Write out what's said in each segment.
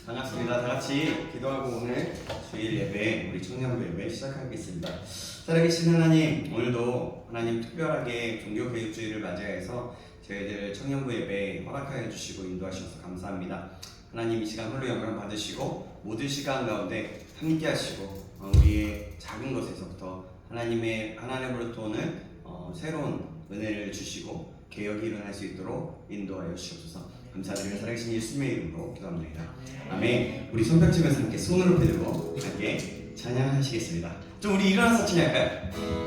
반갑습니다. 다 같이 기도하고 오늘 주일 예배, 우리 청년부 예배 시작하겠습니다. 살아계신 하나님, 오늘도 하나님 특별하게 종교교육주의를 맞이해서 저희들 청년부 예배 허락하여 주시고 인도하셔서 감사합니다. 하나님, 이 시간 홀로 영광 받으시고 모든 시간 가운데 함께 하시고 우리의 작은 것에서부터 하나님으로부터 오는 새로운 은혜를 주시고 개혁이 일어날 수 있도록 인도하여 주시옵소서. 감사드리며 살아계신 예수님의 이름으로 기도합니다. 아멘. 우리 손뼉치면서 함께 손을 높이 들고 함께 찬양하시겠습니다. 좀 우리 일어나서 찬양할까요?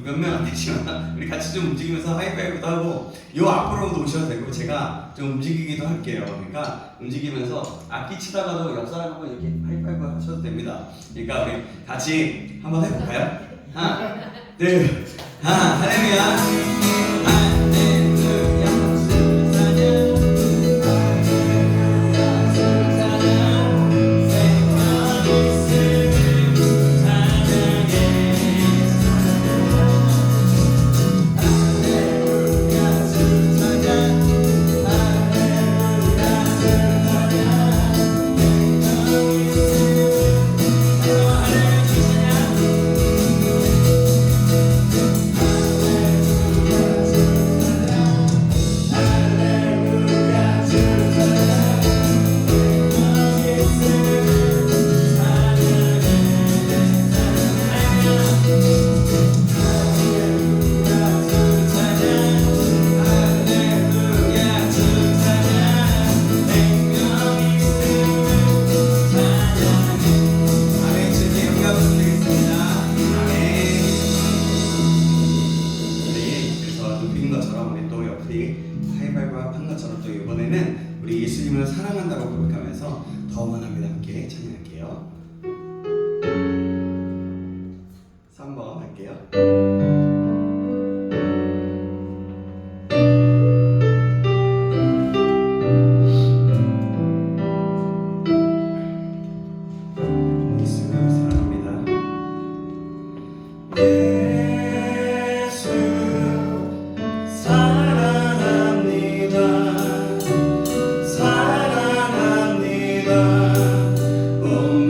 몇 명 안 되지만 우리 같이 좀 움직이면서 하이파이브도 하고 요 앞으로도 오셔도 되고 제가 좀 움직이기도 할게요. 그러니까 움직이면서 악기 치다가도 옆 사람 한번 이렇게 하이파이브 하셔도 됩니다. 그러니까 우리 같이 한번 해볼까요? 하나, 둘, 하나, 할렐루야. 우리 예수님을 사랑한다고 고백하면서 더 원합니다. 함께 찬양할게요. 3번 할게요.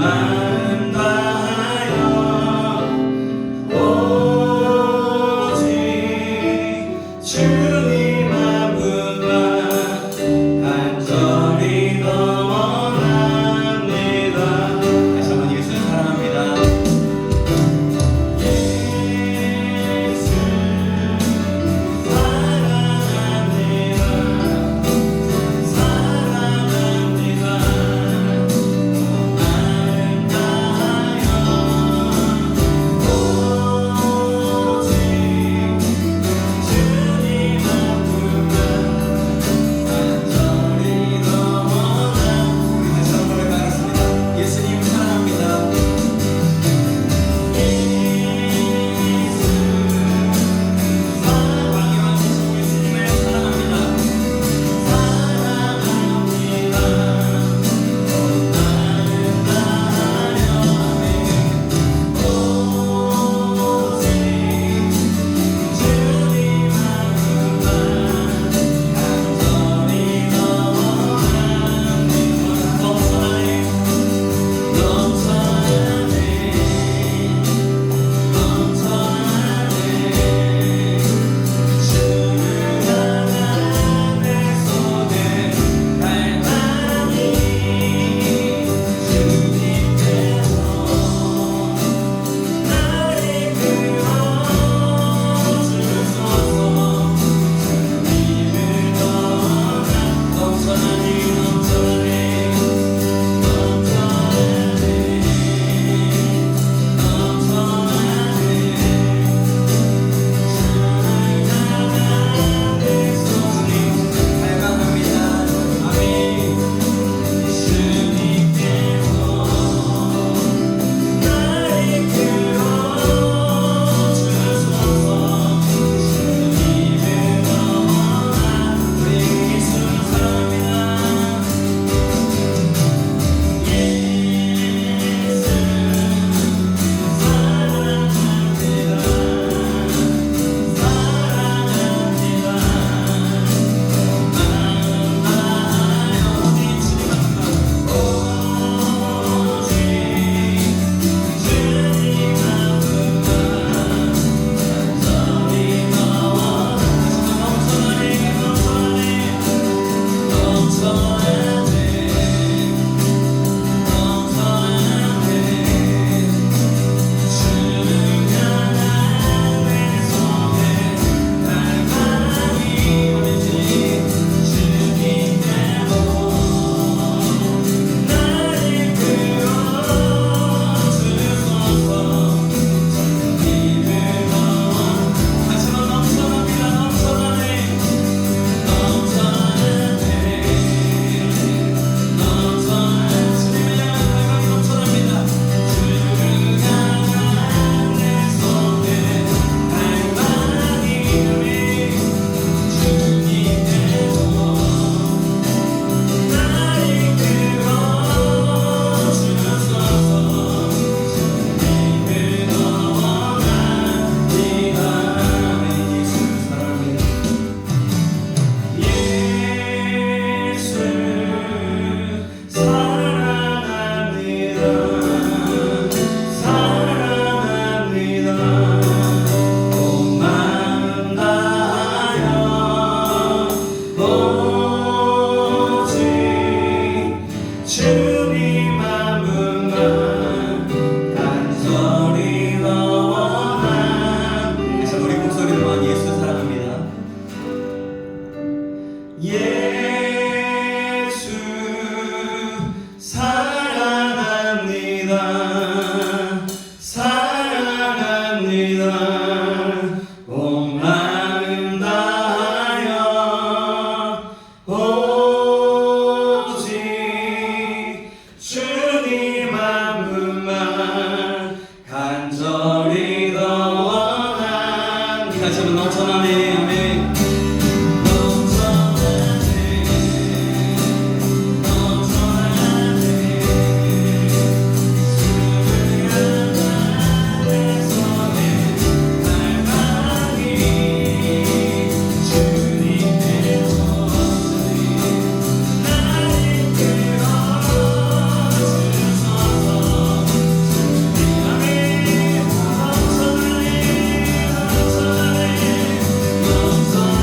my 주님 한 분만 간절히 더 원합니다. 다시 한번 예수 사랑합니다. 예수 사랑합니다. 사랑합니다. 나를 다하여 오직 주님 한 분만 간절히 더 원합니다. 우리 다시 한번 고백하겠습니다. 예수님 사랑합니다. 넌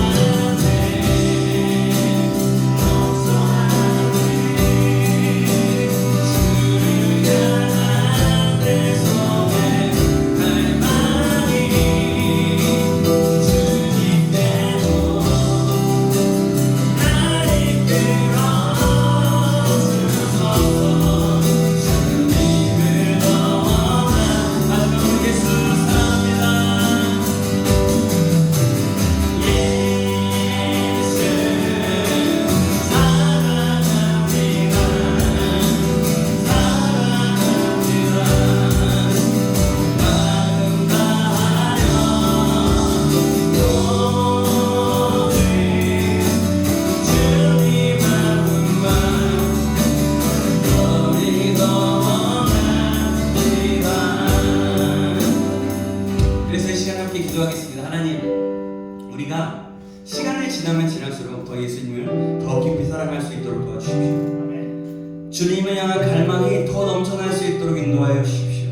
시간을 지나면 지날수록 더 예수님을 더 깊이 사랑할 수 있도록 도와주십시오. 주님을 향한 갈망이 더 넘쳐날 수 있도록 인도하여 주십시오.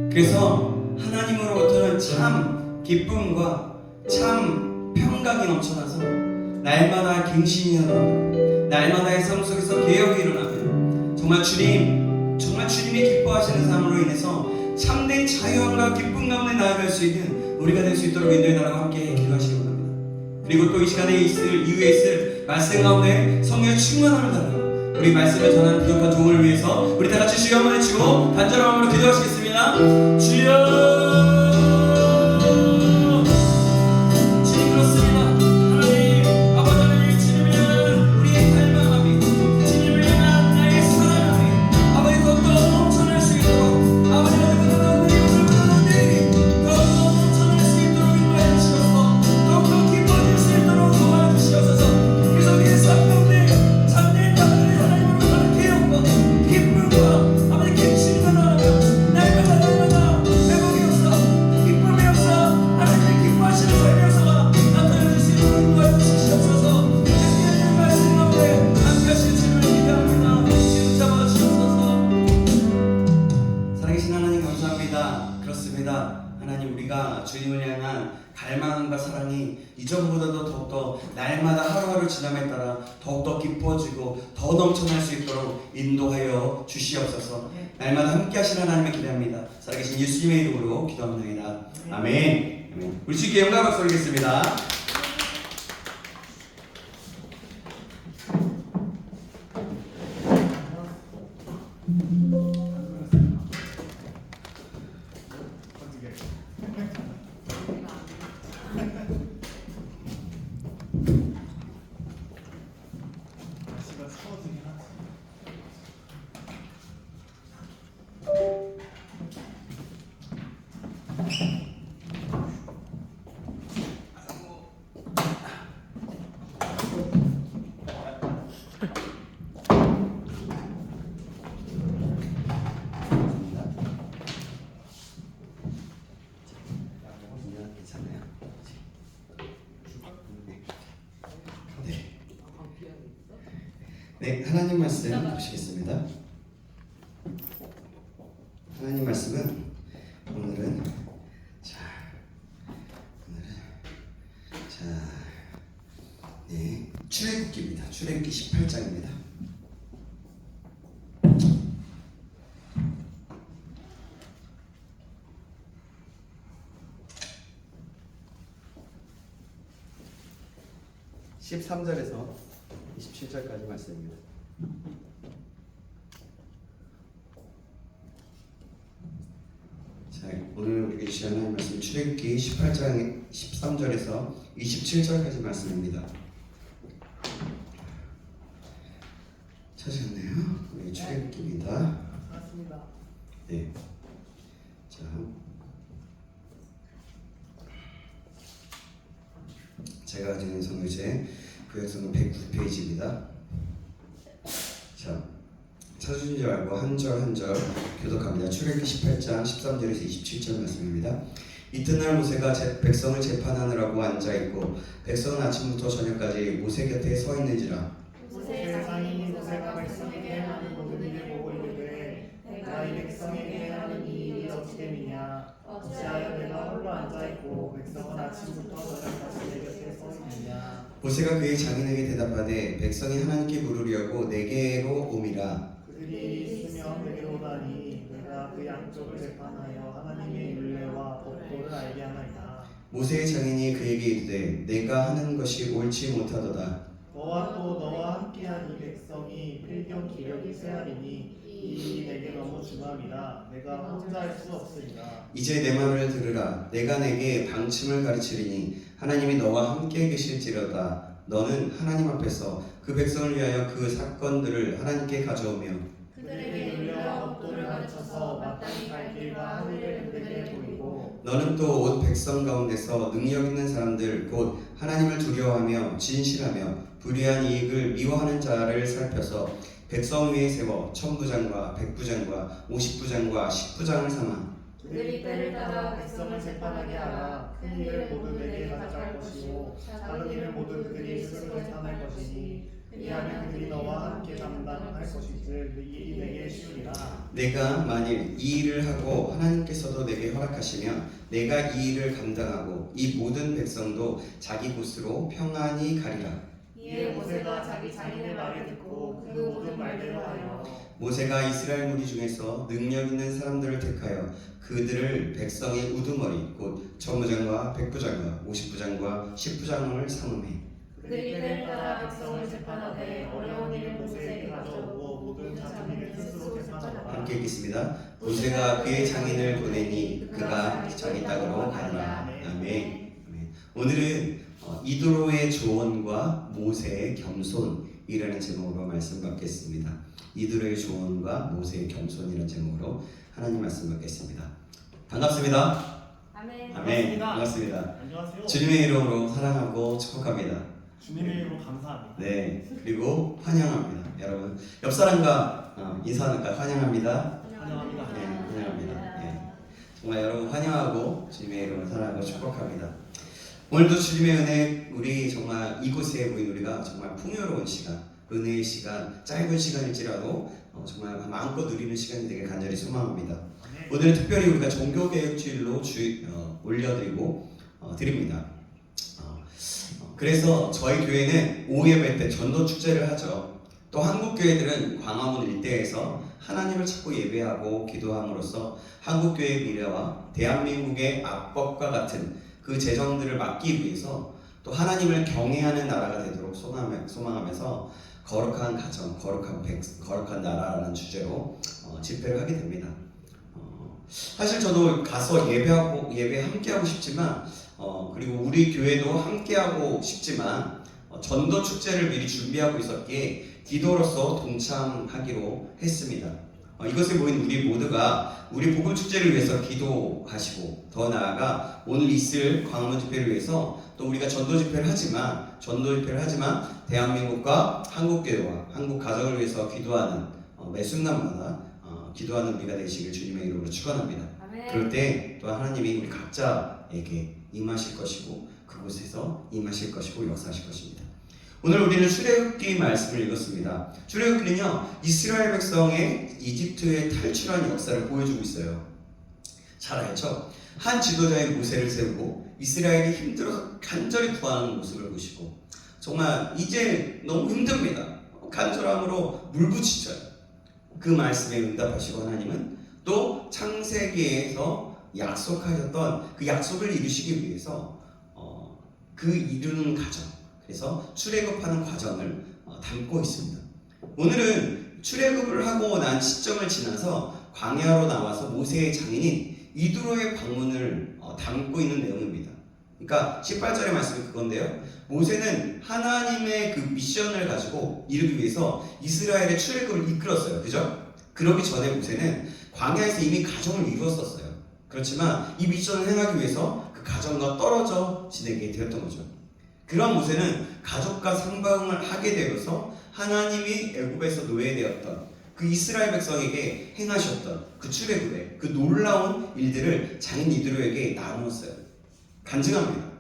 그래서 하나님으로부터는 참 기쁨과 참 평강이 넘쳐나서 날마다 갱신이 일어나고 날마다의 삶 속에서 개혁이 일어나며 정말 주님이 기뻐하시는 삶으로 인해서 참된 자유함과 기쁨 가운데 나아갈 수 있는 우리가 될 수 있도록 인도해 달라고 함께 기도하시기 원합니다. 그리고 또 이 시간에 이후에 있을 말씀 가운데 성령의 충만함을 달라 우리 말씀을 전하는 부족한 종을 위해서 우리 다 같이 주여 한번 외치고 간절한 마음으로 기도하시겠습니다. 주여, 주님 그렇습니다. 하나님 아버지 하나님 주님을 향한 우리의 갈망함이 주님을 향한 나의 사랑함이 아버지 더욱더 넘쳐날 수 있도록 아버지 더욱더 넘쳐날 수 있도록 인도해 주셔서 더욱더 기뻐질 수 있도록 도와주시옵소서. 그래서 우리의 삶 가운데 참된 하나님으로부터 개혁과 기쁨과 아버지 갱신이 나타나며 날마다 회복의 역사, 기쁨의 역사, 하나님의 기뻐하시는 삶의 역사가 나타날 수 있도록 도와주시옵소서. 예수님의 말씀 가운데 함께 하시는 주님을 기대합니다. 지금 잡아주시옵소서. 살아계신 하나님 감사합니다. 그렇습니다. 하나님 우리가 주님을 향한 갈망과 사랑이 이전보다도 더욱더 날마다 하루하루 지남에 따라 더욱더 깊어지고 더 넘쳐날 수 있도록 인도하여 주시옵소서. 날마다 함께 하시는 하나님을 기대합니다. 살아계신 예수님의 이름으로 기도합니다. 아멘. 아멘. 우리 주께 영광 박수 올리겠습니다. 네, 하나님 말씀 보시겠습니다. 하나님 말씀은 오늘은 출애굽기입니다. 출애굽기 18장입니다. (13절에서) 27절까지 말씀입니다. 자, 오늘 우리에게 주신 하나님 말씀 출애굽기 18장 13절에서 27절까지 말씀입니다. 찾으셨네요? 우리 출애굽기입니다. 맞습니다. 네. 자, 제가 가지고 있는 성경제 구약성경 109페이지입니다. 자, 찾으신 줄 알고 한 절 한 절 교독합니다. 출애굽기 18장 13절에서 27절 말씀입니다. 이튿날 모세가 백성을 재판하느라고 앉아있고 백성은 아침부터 저녁까지 모세 곁에 서 있는지라. 모세의 장인이 모세가 백성에게 하는 모든 일을 보고 이르되 내가 이 백성에게 하는 이 일이 어찌 됨이냐 어찌하여 내가 홀로 앉아있고 백성은 아침부터 저녁까지 내 곁에 서 있느냐. 모세가 그의 장인에게 대답하되 백성이 하나님께 물으려고 내게로 옴이라. 그들이 있으면 내게로 오다니 내가 그 양쪽을 재판하여 하나님의 율례와 법도를 알게 하나이다. 모세의 장인이 그에게 이르되 내가 하는 것이 옳지 못하도다. 너와 또 너와 함께한 이 백성이 필경 기력이 쇠하리니 이 일이 내게 너무 중함이라 내가 혼자 할 수 없으리라. 이제 내 말을 들으라. 내가 내게 방침을 가르치리니 하나님이 너와 함께 계실지로다. 너는 하나님 앞에서 그 백성을 위하여 그 사건들을 하나님께 가져오며 그들에게 율례와 법도를 가르쳐서 마땅히 갈 길과 하늘을 그들에게 보이고 너는 또 온 백성 가운데서 능력 있는 사람들 곧 하나님을 두려워하며 진실하며 불의한 이익을 미워하는 자를 살펴서 백성 위에 세워 천부장과 백부장과 50부장과 10부장을 삼아 그들이 때를 따라 백성을 재판하게 하라. 큰 일을 모두 내게 가져갈 것이요 작은 일을 모두 그들이 스스로 재판할 것이니 그리하면 그들이 너와 함께 감당할 것이지 이 일이 내게 쉬우리라. 내가 만일 이 일을 하고 하나님께서도 내게 허락하시면 내가 이 일을 감당하고 이 모든 백성도 자기 곳으로 평안히 가리라. 이에 모세가 자기 장인의 말을 듣고 그 모든 말대로 하여 모세가 이스라엘 무리 중에서 능력 있는 사람들을 택하여 그들을 백성의 우두머리 곧 천부장과 백부장과 오십부장과 십부장을 삼음해 그들이 때를 따라 백성을 재판하되 어려운 일을 모세에게 가져오고 모든 작은 일을 스스로 재판하라. 함께 읽겠습니다. 모세가 그의 장인을 보내니 그가 자기 땅으로 가니라. 아멘. 아멘. 오늘은 이도로의 조언과 모세의 겸손이라는 제목으로 말씀 받겠습니다. 이도로의 조언과 모세의 겸손이라는 제목으로 하나님 말씀 받겠습니다. 반갑습니다. 아멘. 아멘. 반갑습니다. 안녕하세요. 주님의 이름으로 사랑하고 축복합니다. 주님의 이름으로 감사합니다. 네, 그리고 환영합니다. 여러분 옆 사람과 인사하니까 환영합니다. 환영합니다. 네, 환영합니다. 네. 정말 여러분 환영하고 주님의 이름으로 사랑하고 축복합니다. 오늘도 주님의 은혜 우리 정말 이곳에 모인 우리가 정말 풍요로운 시간, 은혜의 시간, 짧은 시간일지라도 정말 마음껏 누리는 시간이 되길 간절히 소망합니다. 오늘은 특별히 우리가 종교개혁주일로 올려드리고 드립니다. 그래서 저희 교회는 오예배 때 전도 축제를 하죠. 또 한국 교회들은 광화문 일대에서 하나님을 찾고 예배하고 기도함으로써 한국 교회의 미래와 대한민국의 악법과 같은 그 재정들을 막기 위해서 또 하나님을 경외하는 나라가 되도록 소망하면서 거룩한 가정, 거룩한 나라라는 주제로 집회를 하게 됩니다. 사실 저도 가서 예배 함께하고 싶지만 그리고 우리 교회도 함께하고 싶지만 전도 축제를 미리 준비하고 있었기에 기도로서 동참하기로 했습니다. 이것에 모인 우리 모두가 우리 복음 축제를 위해서 기도하시고 더 나아가 오늘 있을 광화문 집회를 위해서 또 우리가 전도 집회를 하지만 대한민국과 한국 교회와 한국 가정을 위해서 기도하는 매 순간마다 기도하는 우리가 되시길 주님의 이름으로 축원합니다. 아멘. 그럴 때 또 하나님이 우리 각자에게 임하실 것이고 그곳에서 임하실 것이고 역사하실 것입니다. 오늘 우리는 출애굽기 말씀을 읽었습니다. 출애굽기는요 이스라엘 백성의 이집트에 탈출한 역사를 보여주고 있어요. 잘 알죠? 한 지도자의 모세를 세우고 이스라엘이 힘들어서 간절히 구하는 모습을 보시고 정말 이제 너무 힘듭니다. 간절함으로 물부짖어요. 그 말씀에 응답하시고 하나님은 또 창세기에서 약속하셨던 그 약속을 이루시기 위해서 그 이루는 과정, 그래서 출애굽하는 과정을 담고 있습니다. 오늘은 출애굽을 하고 난 시점을 지나서 광야로 나와서 모세의 장인인 이두로의 방문을 담고 있는 내용입니다. 그러니까 18절의 말씀이 그건데요. 모세는 하나님의 그 미션을 가지고 이루기 위해서 이스라엘의 출애굽을 이끌었어요. 그죠? 그러기 전에 모세는 광야에서 이미 가정을 이루었었어요. 그렇지만 이 미션을 행하기 위해서 그 가정과 떨어져 지내게 되었던 거죠. 그런 모세는 가족과 상방을 하게 되어서 하나님이 애굽에서 노예되었던 그 이스라엘 백성에게 행하셨던 그 출애굽의 그 놀라운 일들을 장인 이드로에게 나누었어요. 간증합니다.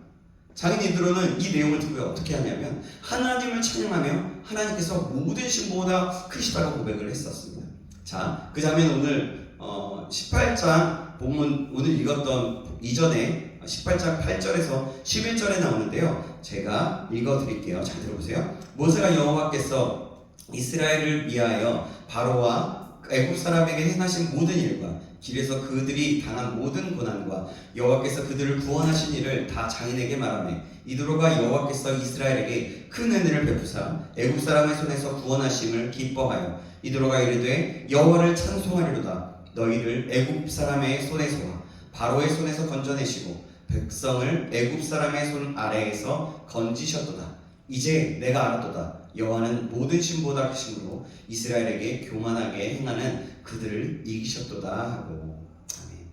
장인 이드로는 이 내용을 듣고 어떻게 하냐면 하나님을 찬양하며 하나님께서 모든 신보다 크시다고 고백을 했었습니다. 자, 그 장면 오늘 18장 본문 오늘 읽었던 이전에 18장 8절에서 11절에 나오는데요. 제가 읽어드릴게요. 잘 들어보세요. 모세가 여호와께서 이스라엘을 위하여 바로와 애굽 사람에게 행하신 모든 일과 길에서 그들이 당한 모든 고난과 여호와께서 그들을 구원하신 일을 다 장인에게 말하며 이드로가 여호와께서 이스라엘에게 큰 은혜를 베푸사 애굽 사람의 손에서 구원하심을 기뻐하여 이드로가 이르되 여호와를 찬송하리로다. 너희를 애굽 사람의 손에서와 바로의 손에서 건져내시고 백성을 애굽 사람의 손 아래에서 건지셨도다. 이제 내가 알았도다. 여호와는 모든 신보다 크심으로 이스라엘에게 교만하게 행하는 그들을 이기셨도다 하고. 아멘.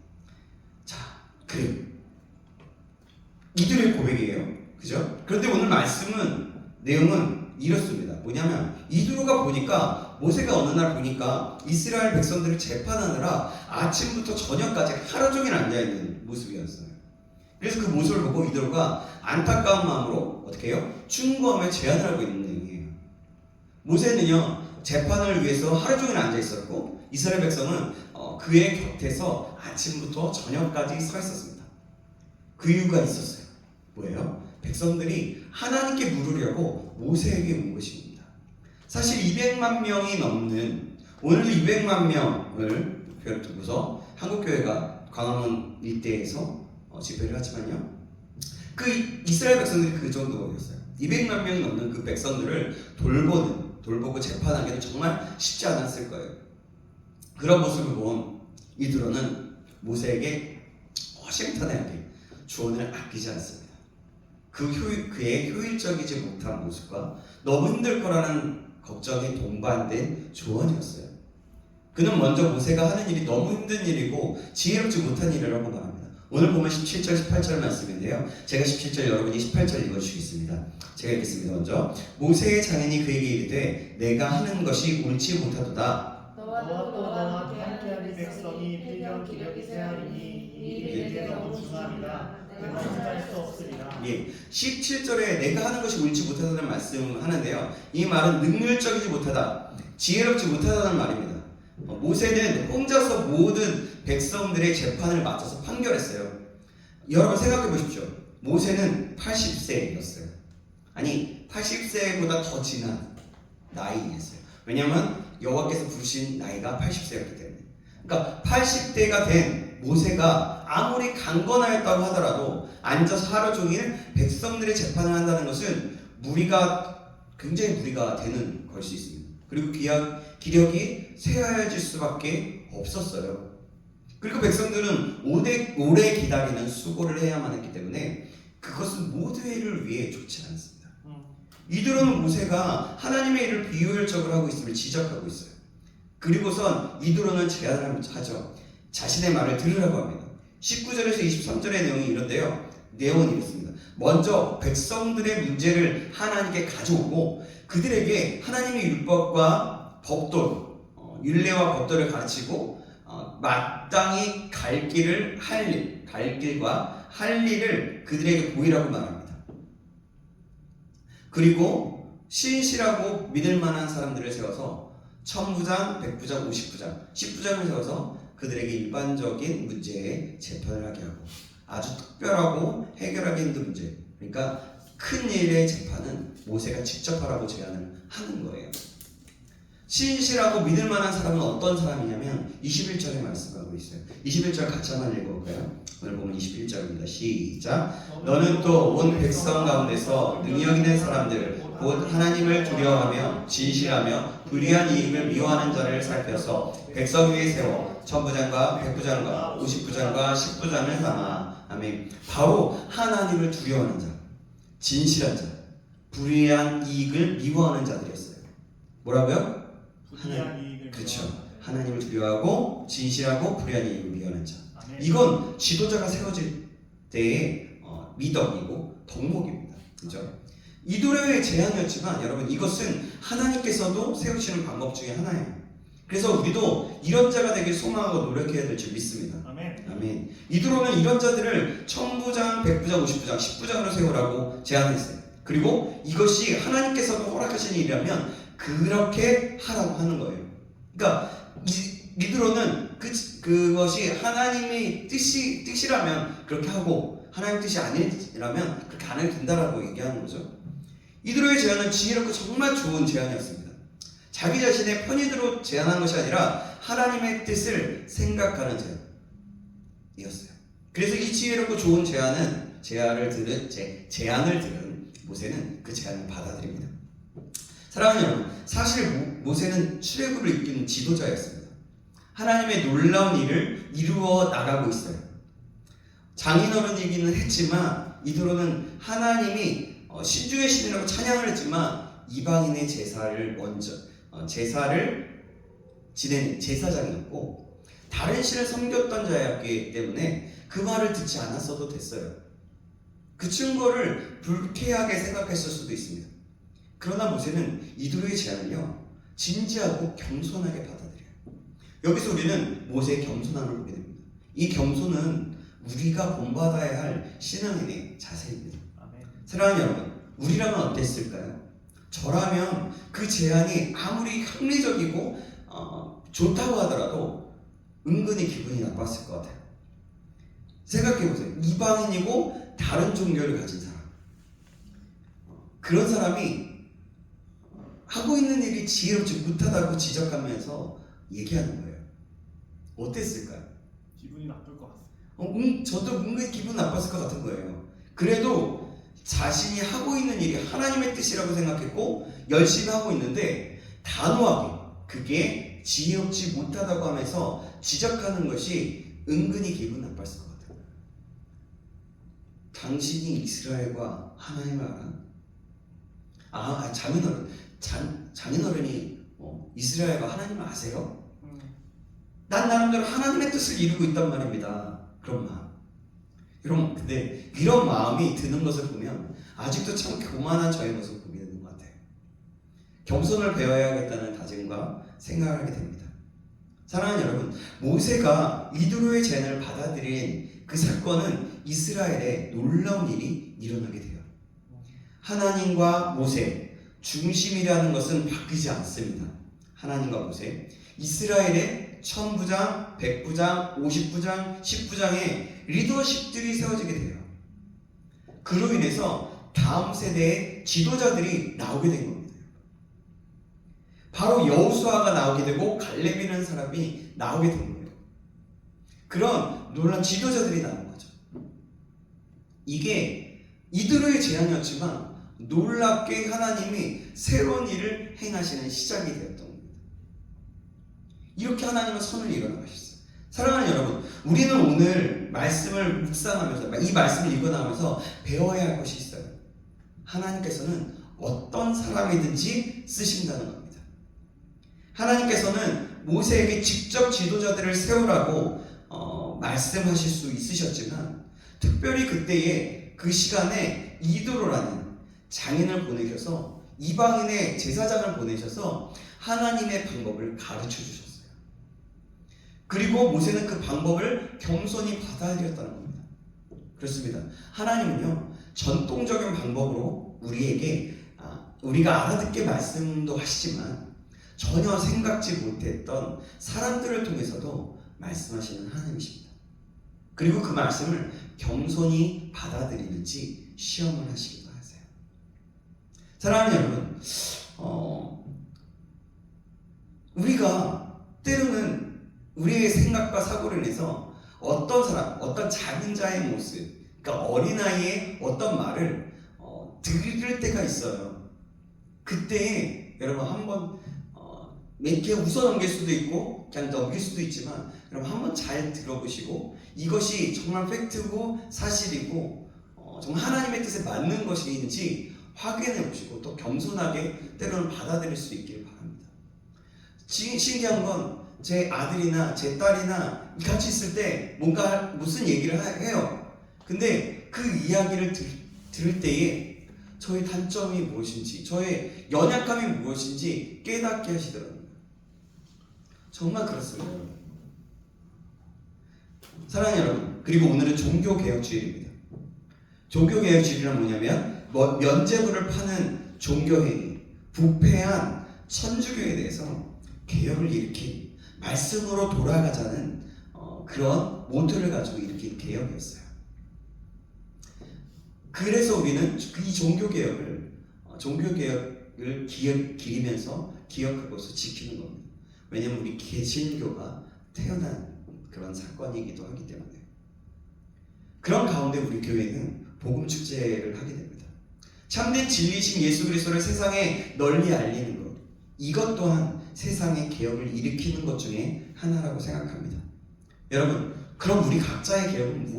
자, 이들의 고백이에요. 그죠? 그런데 오늘 내용은 이렇습니다. 뭐냐면 이드로가 보니까 모세가 어느 날 보니까 이스라엘 백성들을 재판하느라 아침부터 저녁까지 하루 종일 앉아있는 모습이었어요. 그래서 그 모습을 보고 이들과 안타까운 마음으로 어떻게 해요? 충고하며 제안을 하고 있는 내용이에요. 모세는요, 재판을 위해서 하루 종일 앉아있었고 이스라엘 백성은 그의 곁에서 아침부터 저녁까지 서 있었습니다. 그 이유가 있었어요. 뭐예요? 백성들이 하나님께 물으려고 모세에게 온 것입니다. 사실 200만 명이 넘는, 오늘도 200만 명을 두고서 한국교회가 광화문 일대에서 집회를 하지만요, 그 이스라엘 백성들이 그 정도였어요. 200만 명이 넘는 그 백성들을 돌보고 재판하기는 정말 쉽지 않았을 거예요. 그런 모습을 본 이드로는 모세에게 허심탄회하게 조언을 아끼지 않습니다. 그의 효율적이지 못한 모습과 너무 힘들 거라는 걱정이 동반된 조언이었어요. 그는 먼저 모세가 하는 일이 너무 힘든 일이고 지혜롭지 못한 일이라고 말합니다. 오늘 보면 17절, 18절 말씀인데요. 제가 17절, 여러분이 18절 읽어주시겠습니다. 제가 읽겠습니다. 먼저 모세의 장인이 그에게 이르되 내가 하는 것이 옳지 못하도다. 너와 또 너와 함께하는 백성이 필경 기력이 세하리니 이 일이 내게 너무 중함이라 내가 혼자 수 없으리라. 예, 17절에 내가 하는 것이 옳지 못하다는 말씀을 하는데요. 이 말은 능률적이지 못하다, 지혜롭지 못하다는 말입니다. 모세는 혼자서 모든 백성들의 재판을 맡아서 판결했어요. 여러분 생각해 보십시오. 모세는 80세였어요. 아니 80세보다 더 지난 나이였어요. 왜냐하면 여호와께서 부르신 나이가 80세였기 때문에. 그러니까 80대가 된 모세가 아무리 강건하였다고 하더라도 앉아서 하루 종일 백성들의 재판을 한다는 것은 굉장히 무리가 되는 걸 수 있습니다. 그리고 기력이 쇠하여질 수밖에 없었어요. 그리고 백성들은 오래 기다리는 수고를 해야만 했기 때문에 그것은 모두의 일을 위해 좋지 않습니다. 이드로는 모세가 하나님의 일을 비효율적으로 하고 있음을 지적하고 있어요. 그리고선 이드로는 제안을 하죠. 자신의 말을 들으라고 합니다. 19절에서 23절의 내용이 이런데요. 내용은 이렇습니다. 먼저 백성들의 문제를 하나님께 가져오고 그들에게 하나님의 율법과 법도, 율례와 법도를 가르치고 마땅히 갈 길과 할 일을 그들에게 보이라고 말합니다. 그리고 신실하고 믿을 만한 사람들을 세워서 천부장, 백부장, 10부장을 세워서 그들에게 일반적인 문제에 재판을 하게 하고 아주 특별하고 해결하기 힘든 문제, 그러니까 큰 일의 재판은 모세가 직접 하라고 제안을 하는 거예요. 신실하고 믿을 만한 사람은 어떤 사람이냐면 21절에 말씀하고 있어요. 21절 같이 한번 읽어볼까요? 오늘 보면 21절입니다. 시작. 너는 또 온 백성 가운데서 능력 있는 사람들 곧 하나님을 두려워하며 진실하며 불의한 이익을 미워하는 자를 살펴서 백성 위에 세워 천부장과 백부장과 50부장과 10부장을 삼아. 아멘. 바로 하나님을 두려워하는 자, 진실한 자, 불의한 이익을 미워하는 자들이었어요. 뭐라고요? 그렇죠. 하나님을 두려워하고 진실하고 불의한 이익을 미워하는 자. 이건 지도자가 세워질 때의 미덕이고 덕목입니다. 그렇죠? 이도래의 제안이었지만 여러분 이것은 하나님께서도 세우시는 방법 중에 하나예요. 그래서 우리도 이런 자가 되길 소망하고 노력해야 될 줄 믿습니다. 아멘. 이도로는 이런 자들을 천부장, 백부장, 50부장, 10부장으로 세우라고 제안했어요. 그리고 이것이 하나님께서도 허락하신 일이라면 그렇게 하라고 하는 거예요. 그러니까 이드로는 그것이 하나님의 뜻이라면 그렇게 하고 하나님 뜻이 아니라면 그렇게 안 해도 된다라고 얘기하는 거죠. 이드로의 제안은 지혜롭고 정말 좋은 제안이었습니다. 자기 자신의 편의대로 제안한 것이 아니라 하나님의 뜻을 생각하는 제안이었어요. 그래서 이 지혜롭고 좋은 제안을 들은 모세는 그 제안을 받아들입니다. 사랑하는 여러분, 사실 모세는 출애굽을 이끄는 지도자였습니다. 하나님의 놀라운 일을 이루어 나가고 있어요. 장인어른이기는 했지만 이도로는 하나님이 신중의 신이라고 찬양을 했지만 이방인의 제사를 지내는 제사장이었고 다른 신을 섬겼던 자였기 때문에 그 말을 듣지 않았어도 됐어요. 그 증거를 불쾌하게 생각했을 수도 있습니다. 그러나 모세는 이도로의 제안을요 진지하고 겸손하게 받아들여요. 여기서 우리는 모세의 겸손함을 보게 됩니다. 이 겸손은 우리가 본받아야 할 신앙인의 자세입니다. 아멘. 사랑하는 여러분, 우리라면 어땠을까요? 저라면 그 제안이 아무리 합리적이고 좋다고 하더라도 은근히 기분이 나빴을 것 같아요. 생각해보세요. 이방인이고 다른 종교를 가진 사람, 그런 사람이 하고 있는 일이 지혜롭지 못하다고 지적하면서 얘기하는 거예요. 어땠을까요? 기분이 나쁠 것 같습니다. 저도 은근히 기분 나빴을 것 같은 거예요. 그래도 자신이 하고 있는 일이 하나님의 뜻이라고 생각했고 열심히 하고 있는데 단호하게 그게 지혜롭지 못하다고 하면서 지적하는 것이 은근히 기분 나빴을 것 같아요. 당신이 이스라엘과 하나님을 알아? 장인어른이 이스라엘과 하나님을 아세요? 난 나름대로 하나님의 뜻을 이루고 있단 말입니다. 그런 마음. 여러분, 근데 이런 마음이 드는 것을 보면 아직도 참 교만한 저의 모습을 보게 되는 것 같아요. 겸손을 배워야겠다는 다짐과 생각을 하게 됩니다. 사랑하는 여러분, 모세가 이드로의 제안을 받아들인 그 사건은 이스라엘에 놀라운 일이 일어나게 돼요. 하나님과 모세, 중심이라는 것은 바뀌지 않습니다. 하나님과 모세, 이스라엘의 1000부장, 100부장, 50부장, 10부장의 리더십들이 세워지게 돼요. 그로 인해서 다음 세대의 지도자들이 나오게 된 겁니다. 바로 여호수아가 나오게 되고 갈렙이라는 사람이 나오게 된 거예요. 그런 놀라운 지도자들이 나온 거죠. 이게 이드로의 제안이었지만 놀랍게 하나님이 새로운 일을 행하시는 시작이 되었던 겁니다. 이렇게 하나님은 선을 이뤄나가셨어요. 사랑하는 여러분, 우리는 오늘 말씀을 묵상하면서 이 말씀을 읽어나가면서 배워야 할 것이 있어요. 하나님께서는 어떤 사람이든지 쓰신다는 겁니다. 하나님께서는 모세에게 직접 지도자들을 세우라고 말씀하실 수 있으셨지만 특별히 그때에 그 시간에 이드로라는 장인을 보내셔서 이방인의 제사장을 보내셔서 하나님의 방법을 가르쳐 주셨어요. 그리고 모세는 그 방법을 겸손히 받아들였다는 겁니다. 그렇습니다. 하나님은요, 전통적인 방법으로 우리에게 우리가 알아듣게 말씀도 하시지만 전혀 생각지 못했던 사람들을 통해서도 말씀하시는 하나님이십니다. 그리고 그 말씀을 겸손히 받아들이는지 시험을 하시기도 하세요. 사랑하는 여러분, 우리가 때로는 우리의 생각과 사고로 인해서 어떤 사람, 어떤 작은 자의 모습, 그러니까 어린아이의 어떤 말을 들을 때가 있어요. 그때 여러분 한번 이렇게 웃어 넘길 수도 있고 그냥 넘길 수도 있지만 여러분 한번 잘 들어보시고 이것이 정말 팩트고 사실이고 정말 하나님의 뜻에 맞는 것인지 확인해 보시고 또 겸손하게 때로는 받아들일 수 있기를 바랍니다. 신기한 건 제 아들이나 제 딸이나 같이 있을 때 뭔가 무슨 얘기를 해요. 근데 그 이야기를 들을 때에 저의 단점이 무엇인지, 저의 연약함이 무엇인지 깨닫게 하시더라고요. 정말 그렇습니다. 사랑하는 여러분, 그리고 오늘은 종교개혁주일입니다. 종교개혁주일이란 뭐냐면 면죄부를 파는 종교행위, 부패한 천주교에 대해서 개혁을 일으킨 말씀으로 돌아가자는 그런 모토를 가지고 일으킨 개혁이었어요. 그래서 우리는 이 종교개혁을 기리면서 기억하고서 지키는 겁니다. 왜냐하면 우리 개신교가 태어난 그런 사건이기도 하기 때문에. 그런 가운데 우리 교회는 복음 축제를 하게 됩니다. 참된 진리신 예수 그리스도를 세상에 널리 알리는 것, 이것 또한 세상의 개혁을 일으키는 것 중에 하나라고 생각합니다. 여러분, 그럼 우리 각자의 개혁은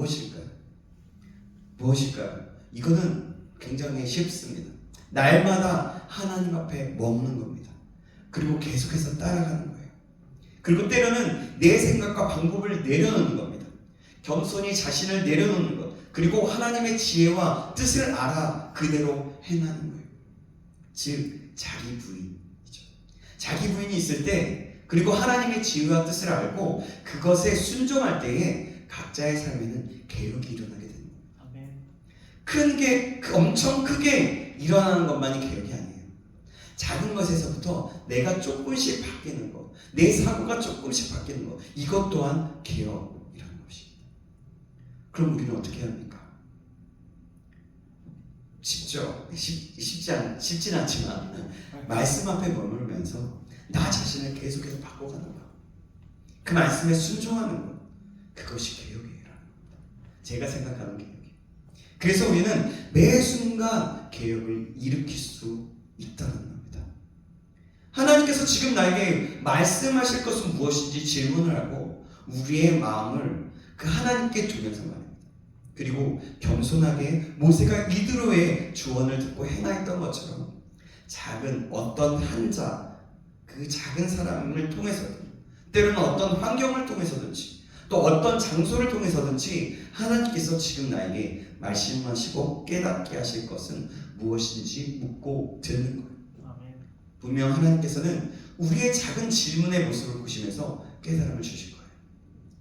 무엇일까요? 이거는 굉장히 쉽습니다. 날마다 하나님 앞에 머무는 겁니다. 그리고 계속해서 따라가는 거예요. 그리고 때로는 내 생각과 방법을 내려놓는 겁니다. 겸손히 자신을 내려놓는 것, 그리고 하나님의 지혜와 뜻을 알아 그대로 행하는 거예요. 즉 자기 부인이죠. 자기 부인이 있을 때, 그리고 하나님의 지혜와 뜻을 알고 그것에 순종할 때에 각자의 삶에는 개혁이 일어나게 됩니다. 아멘. 엄청 크게 일어나는 것만이 개혁이 아니에요. 작은 것에서부터 내가 조금씩 바뀌는 것, 내 사고가 조금씩 바뀌는 것, 이것 또한 개혁이라는 것입니다. 그럼 우리는 어떻게 해야 합니까? 쉽죠? 쉽진 않지만 말씀 앞에 머물면서 나 자신을 계속해서 바꿔가는 것, 그 말씀에 순종하는 것, 그것이 개혁이라는 겁니다. 제가 생각하는 개혁이에요. 그래서 우리는 매 순간 개혁을 일으킬 수 있다는 겁니다. 하나님께서 지금 나에게 말씀하실 것은 무엇인지 질문을 하고 우리의 마음을 그 하나님께 두면서 말입니다. 그리고 겸손하게 모세가 이드로의 조언을 듣고 행하였던 것처럼 작은 어떤 한자, 그 작은 사람을 통해서든, 때로는 어떤 환경을 통해서든지, 또 어떤 장소를 통해서든지 하나님께서 지금 나에게 말씀하시고 깨닫게 하실 것은 무엇인지 묻고 듣는 거예요. 아멘. 분명 하나님께서는 우리의 작은 질문의 모습을 보시면서 깨달음을 주실 거예요.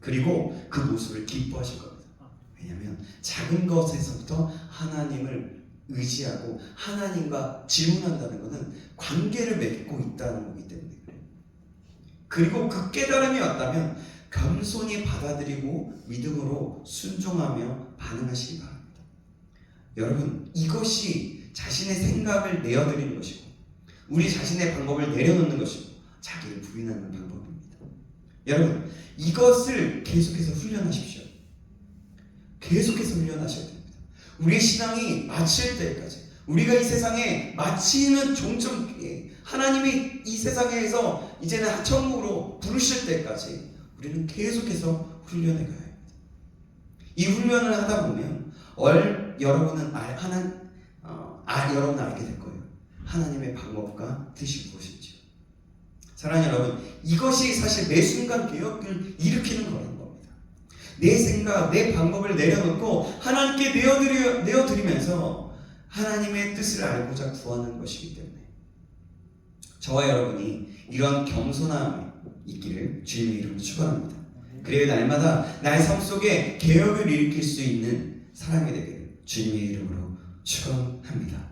그리고 그 모습을 기뻐하실 겁니다. 왜냐하면 작은 것에서부터 하나님을 의지하고 하나님과 질문한다는 것은 관계를 맺고 있다는 거기 때문에 그래요. 그리고 그 깨달음이 왔다면 겸손히 받아들이고 믿음으로 순종하며 반응하시기 바랍니다. 여러분, 이것이 자신의 생각을 내어드리는 것이고 우리 자신의 방법을 내려놓는 것이고 자기를 부인하는 방법입니다. 여러분, 이것을 계속해서 훈련하십시오. 계속해서 훈련하셔야 됩니다. 우리의 신앙이 마칠 때까지, 우리가 이 세상에 마치는 종점기에 하나님이 이 세상에서 이제는 하천국으로 부르실 때까지 우리는 계속해서 훈련해 가야 합니다. 이 훈련을 하다 보면 여러분은 여러분은 알게 될 거예요. 하나님의 방법과 뜻이 무엇인지. 사랑하는 여러분, 이것이 사실 매 순간 개혁을 일으키는 거라는 겁니다. 내 생각, 내 방법을 내려놓고 하나님께 내어드리면서 하나님의 뜻을 알고자 구하는 것이기 때문에 저와 여러분이 이런 겸손함이 있기를 주님의 이름으로 축원합니다. 그래야 날마다 나의 삶 속에 개혁을 일으킬 수 있는 사람이 되기를 주님의 이름으로 축원합니다.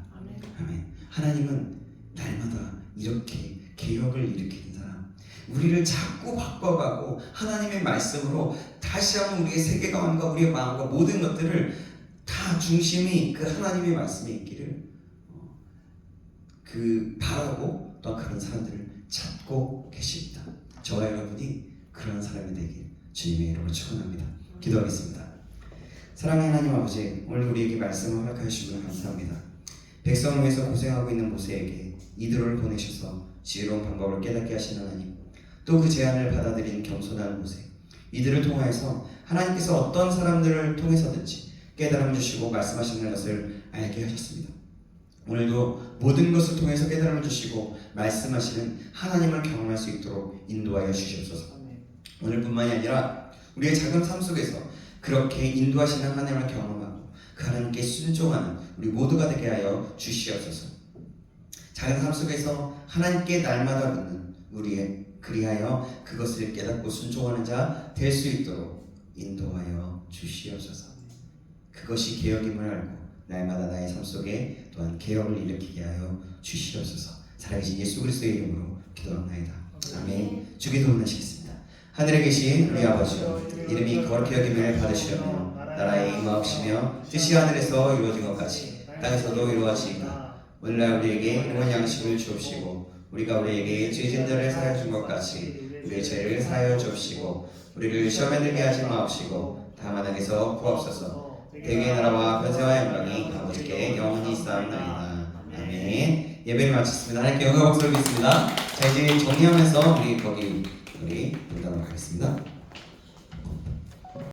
아멘. 하나님은 날마다 이렇게 개혁을 일으키는 사람, 우리를 자꾸 바꿔가고 하나님의 말씀으로 다시 한번 우리의 세계관과 우리의 마음과 모든 것들을 다 중심이 그 하나님의 말씀에 있기를 바라고 또 그런 사람들을 찾고 계십니다. 저와 여러분이 그런 사람이 되길 주님의 이름으로 축원합니다. 기도하겠습니다. 사랑하는 하나님 아버지, 오늘 우리에게 말씀을 허락하여 주시면 감사합니다. 백성을 위해서 고생하고 있는 모세에게 이드로를 보내셔서 지혜로운 방법을 깨닫게 하신 하나님, 또 그 제안을 받아들인 겸손한 모세, 이들을 통하여서 하나님께서 어떤 사람들을 통해서든지 깨달음을 주시고 말씀하시는 것을 알게 하셨습니다. 오늘도 모든 것을 통해서 깨달음을 주시고 말씀하시는 하나님을 경험할 수 있도록 인도하여 주시옵소서. 오늘뿐만이 아니라 우리의 작은 삶 속에서 그렇게 인도하시는 하나님을 경험하고 그 하나님께 순종하는 우리 모두가 되게 하여 주시옵소서. 작은 삶 속에서 하나님께 날마다 묻는 우리의, 그리하여 그것을 깨닫고 순종하는 자 될 수 있도록 인도하여 주시옵소서. 그것이 개혁임을 알고 날마다 나의 삶 속에 또한 개혁을 일으키게 하여 주시옵소서. 살아계신 예수 그리스도의 이름으로 기도합나이다. 아멘. 주기도 원하시겠습니다. 하늘에 계신 우리 아버지여, 이름이 거룩히 여김을 받으시려며 나라의 임하옵시며 뜻이 하늘에서 이루어진 것 같이 땅에서도 이루어지이다. 오늘날 우리에게 일용할 양식을 주옵시고 우리가 우리에게 죄진 자를 사하여 준 것 같이 우리의 죄를 사하여 주옵시고 우리를 시험에 들게 하지 마옵시고 다만 악에서 구하옵소서. 대개의 나라와 권세와 영광이 아버지께 영원히 있사옵나이다. 아멘. 예배를 마쳤습니다. 하나님께 영광을 돌리겠습니다. 자, 이제 정리하면서 우리 문단으로 가겠습니다.